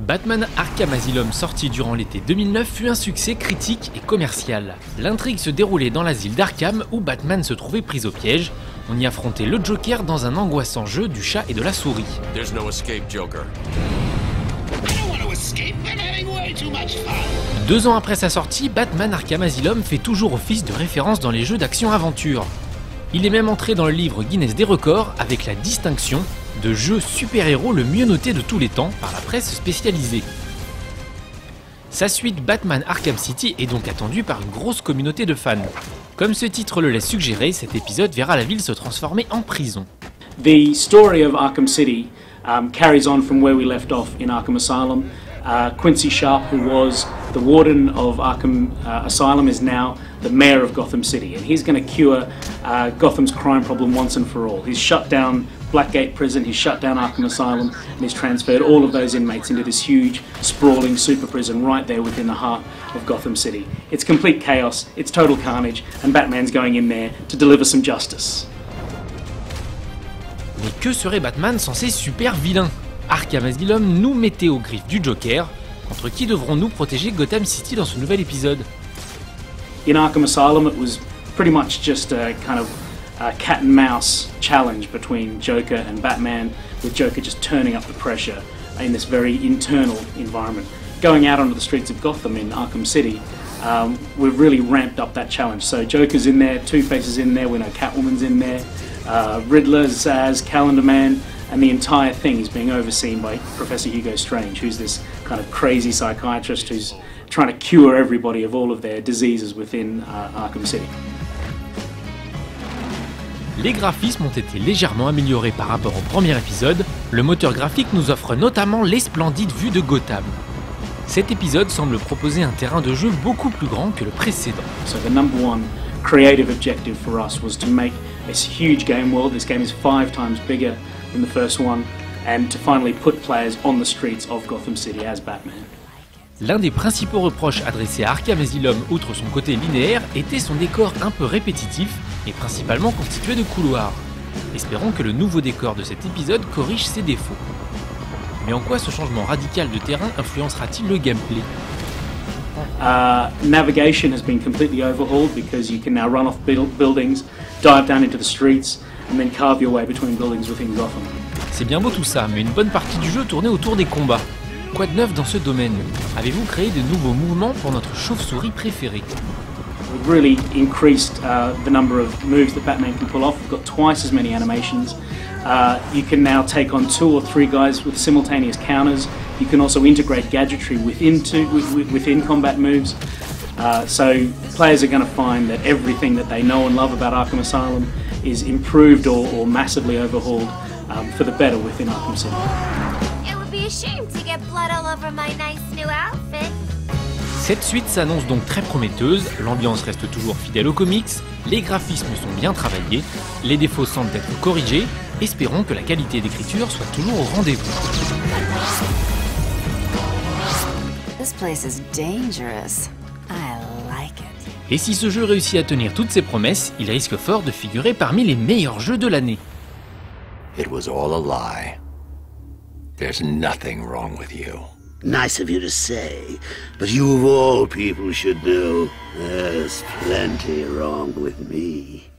Batman Arkham Asylum, sorti durant l'été 2009, fut un succès critique et commercial. L'intrigue se déroulait dans l'asile d'Arkham où Batman se trouvait pris au piège. On y affrontait le Joker dans un angoissant jeu du chat et de la souris. There's no escape, Joker. 2 ans après sa sortie, Batman Arkham Asylum fait toujours office de référence dans les jeux d'action-aventure. Il est même entré dans le livre Guinness des records avec la distinction de jeu super-héros le mieux noté de tous les temps par la presse spécialisée. Sa suite Batman Arkham City est donc attendue par une grosse communauté de fans. Comme ce titre le laisse suggérer, cet épisode verra la ville se transformer en prison. The story of Arkham City carries on from where we left off in Arkham Asylum. Quincy Sharp, who was the warden of Arkham Asylum, is now the mayor of Gotham City, and he's going to cure Gotham's crime problem once and for all. He's shut down Blackgate Prison, he's shut down Arkham Asylum, and he's transferred all of those inmates into this huge, sprawling super prison right there within the heart of Gotham City. It's complete chaos, it's total carnage, and Batman's going in there to deliver some justice. Mais que serait Batman sans ses super vilains? Arkham Asylum nous mettait aux griffes du Joker. Contre qui devrons-nous protéger Gotham City dans ce nouvel épisode? In Arkham Asylum, it was pretty much just a kind of cat and mouse challenge between Joker and Batman, with Joker just turning up the pressure in this very internal environment. Going out onto the streets of Gotham in Arkham City, we've really ramped up that challenge. So Joker's in there, Two-Face is in there, we know Catwoman's in there, Riddler, Zsasz, Calendar Man, and the entire thing is being overseen by Professor Hugo Strange, who's this kind of crazy psychiatrist who's trying to cure everybody of all of their diseases within Arkham City. Les graphismes ont été légèrement améliorés par rapport au premier épisode. Le moteur graphique nous offre notamment les splendides vues de Gotham. Cet épisode semble proposer un terrain de jeu beaucoup plus grand que le précédent. So the number one creative objective for us was to make this huge game world. This game is 5 times bigger than the first one, and to finally put players on the streets of Gotham City as Batman. L'un des principaux reproches adressés à Arkham Asylum, outre son côté linéaire, était son décor un peu répétitif et principalement constitué de couloirs. Espérons que le nouveau décor de cet épisode corrige ses défauts. Mais en quoi ce changement radical de terrain influencera-t-il le gameplay? Navigation has been completely overhauled because you can now run off buildings, dive down into the streets, and then carve your way between buildings within Gotham. C'est bien beau tout ça, mais une bonne partie du jeu tournait autour des combats. Quoi de neuf dans ce domaine? Avez-vous créé de nouveaux mouvements pour notre chauve-souris préféré? We've really increased the number of moves that Batman can pull off. We've got twice as many animations. You can now take on 2 or 3 guys with simultaneous counters. You can also integrate gadgetry within combat moves. So players are going to find that everything that they know and love about Arkham Asylum is improved or massively overhauled for the better within Arkham City. It would be a shame to get blood all over my nice new outfit. Cette suite s'annonce donc très prometteuse, l'ambiance reste toujours fidèle aux comics, les graphismes sont bien travaillés, les défauts semblent être corrigés, espérons que la qualité d'écriture soit toujours au rendez-vous. This place is dangerous. I like it. Et si ce jeu réussit à tenir toutes ses promesses, il risque fort de figurer parmi les meilleurs jeux de l'année. It was all a lie. There's nothing wrong with you. Nice of you to say, but you of all people should know there's plenty wrong with me.